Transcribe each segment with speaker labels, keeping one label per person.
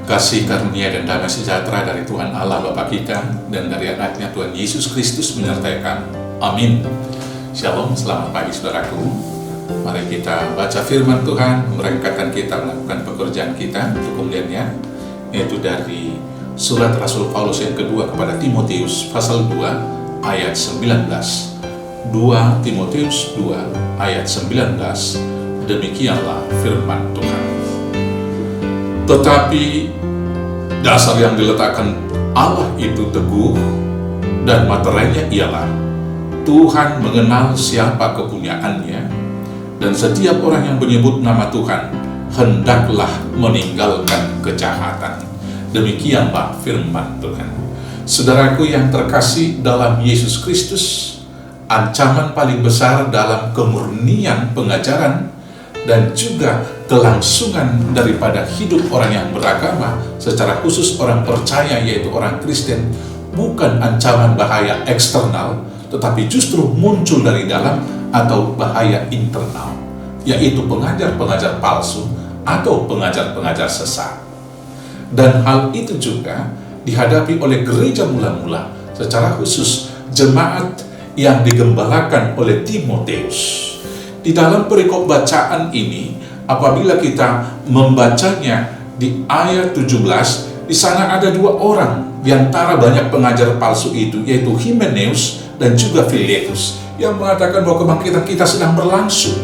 Speaker 1: Kasih karunia dan damai sejahtera dari Tuhan Allah Bapa kita dan dari anaknya Tuhan Yesus Kristus menyertai kamu. Amin. Shalom, selamat pagi saudaraku. Mari kita baca firman Tuhan, merengkatkan kita melakukan pekerjaan kita untuk kemudiannya, yaitu dari surat Rasul Paulus yang kedua kepada Timotius pasal 2 ayat 19. 2 Timotius 2 ayat 19. Demikianlah firman Tuhan. Tetapi dasar yang diletakkan Allah itu teguh, dan materainya ialah Tuhan mengenal siapa kepunyaannya, dan setiap orang yang menyebut nama Tuhan hendaklah meninggalkan kejahatan. Demikianlah firman Tuhan. Saudaraku yang terkasih dalam Yesus Kristus, ancaman paling besar dalam kemurnian pengajaran dan juga kelangsungan daripada hidup orang yang beragama, secara khusus orang percaya yaitu orang Kristen, bukan ancaman bahaya eksternal, tetapi justru muncul dari dalam atau bahaya internal, yaitu pengajar-pengajar palsu atau pengajar-pengajar sesat. Dan hal itu juga dihadapi oleh gereja mula-mula, secara khusus jemaat yang digembalakan oleh Timotius. Di dalam perikop bacaan ini, apabila kita membacanya di ayat 17, di sana ada dua orang di antara banyak pengajar palsu itu, yaitu Himeneus dan juga Filetus, yang mengatakan bahwa kebangkitan kita sedang berlangsung.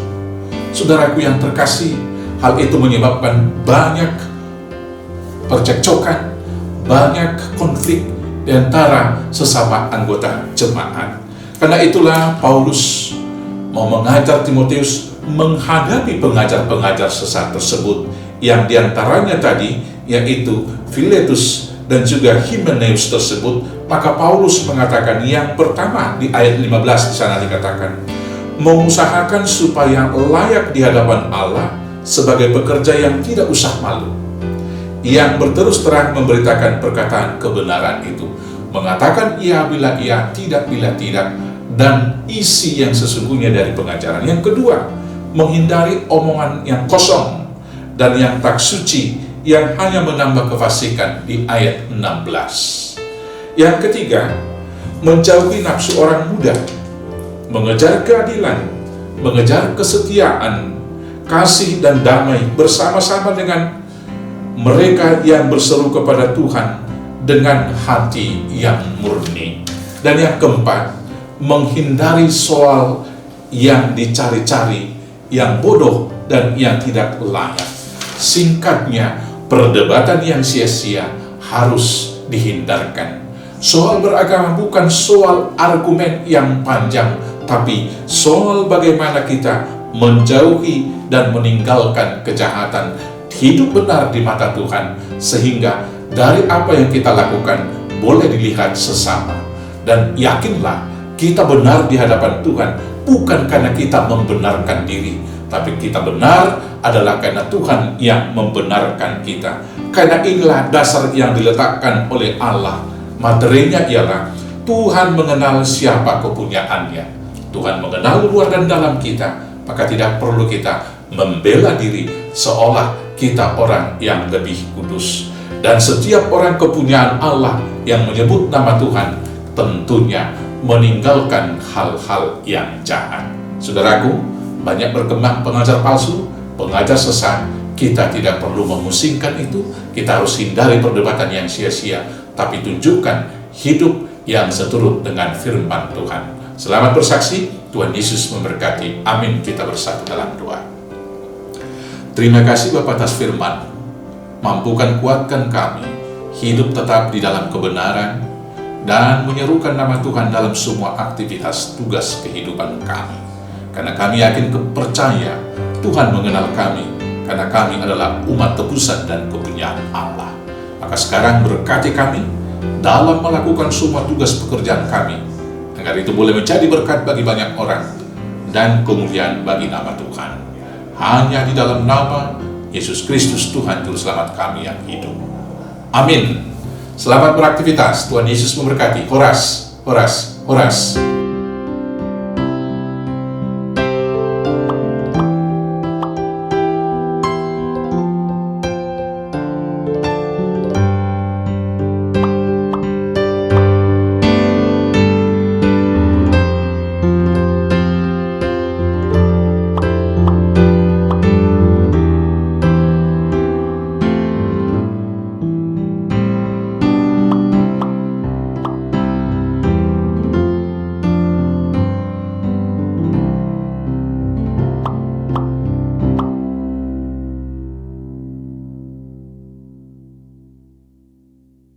Speaker 1: Saudaraku yang terkasih, hal itu menyebabkan banyak percekcokan, banyak konflik di antara sesama anggota jemaat. Karena itulah Paulus mau mengajar Timotius menghadapi pengajar-pengajar sesat tersebut, yang diantaranya tadi yaitu Filetus dan juga Himeneus tersebut. Maka Paulus mengatakan yang pertama di ayat 15 di sana dikatakan, mengusahakan supaya layak di hadapan Allah sebagai pekerja yang tidak usah malu, yang berterus terang memberitakan perkataan kebenaran itu, mengatakan iya bila iya, tidak bila tidak, dan isi yang sesungguhnya dari pengajaran. Yang kedua, menghindari omongan yang kosong dan yang tak suci, yang hanya menambah kefasikan di ayat 16. Yang ketiga, menjauhi nafsu orang muda, mengejar keadilan, mengejar kesetiaan, kasih dan damai bersama-sama dengan mereka yang berseru kepada Tuhan dengan hati yang murni. Dan yang keempat, menghindari soal yang dicari-cari, yang bodoh dan yang tidak layak. Singkatnya, perdebatan yang sia-sia harus dihindarkan. Soal beragama bukan soal argumen yang panjang, tapi soal bagaimana kita menjauhi dan meninggalkan kejahatan, hidup benar di mata Tuhan, sehingga dari apa yang kita lakukan boleh dilihat sesama. Dan yakinlah, kita benar di hadapan Tuhan bukan karena kita membenarkan diri, tapi kita benar adalah karena Tuhan yang membenarkan kita. Karena inilah dasar yang diletakkan oleh Allah. Materinya ialah Tuhan mengenal siapa kepunyaannya. Tuhan mengenal luar dan dalam kita, maka tidak perlu kita membela diri seolah kita orang yang lebih kudus. Dan setiap orang kepunyaan Allah yang menyebut nama Tuhan tentunya meninggalkan hal-hal yang jahat. Saudaraku, banyak berkembang pengajar palsu, pengajar sesat. Kita tidak perlu memusingkan itu. Kita harus hindari perdebatan yang sia-sia, tapi tunjukkan hidup yang seturut dengan firman Tuhan. Selamat bersaksi, Tuhan Yesus memberkati. Amin. Kita bersatu dalam doa. Terima kasih Bapa atas firman. Mampukan kuatkan kami hidup tetap di dalam kebenaran dan menyerukan nama Tuhan dalam semua aktivitas tugas kehidupan kami. Karena kami yakin percaya Tuhan mengenal kami, karena kami adalah umat tebusan dan kepunyaan Allah. Maka sekarang berkati kami dalam melakukan semua tugas pekerjaan kami, agar itu boleh menjadi berkat bagi banyak orang dan kemuliaan bagi nama Tuhan. Hanya di dalam nama Yesus Kristus Tuhan Juru Selamat kami yang hidup. Amin. Selamat beraktivitas. Tuhan Yesus memberkati. Horas, horas, horas.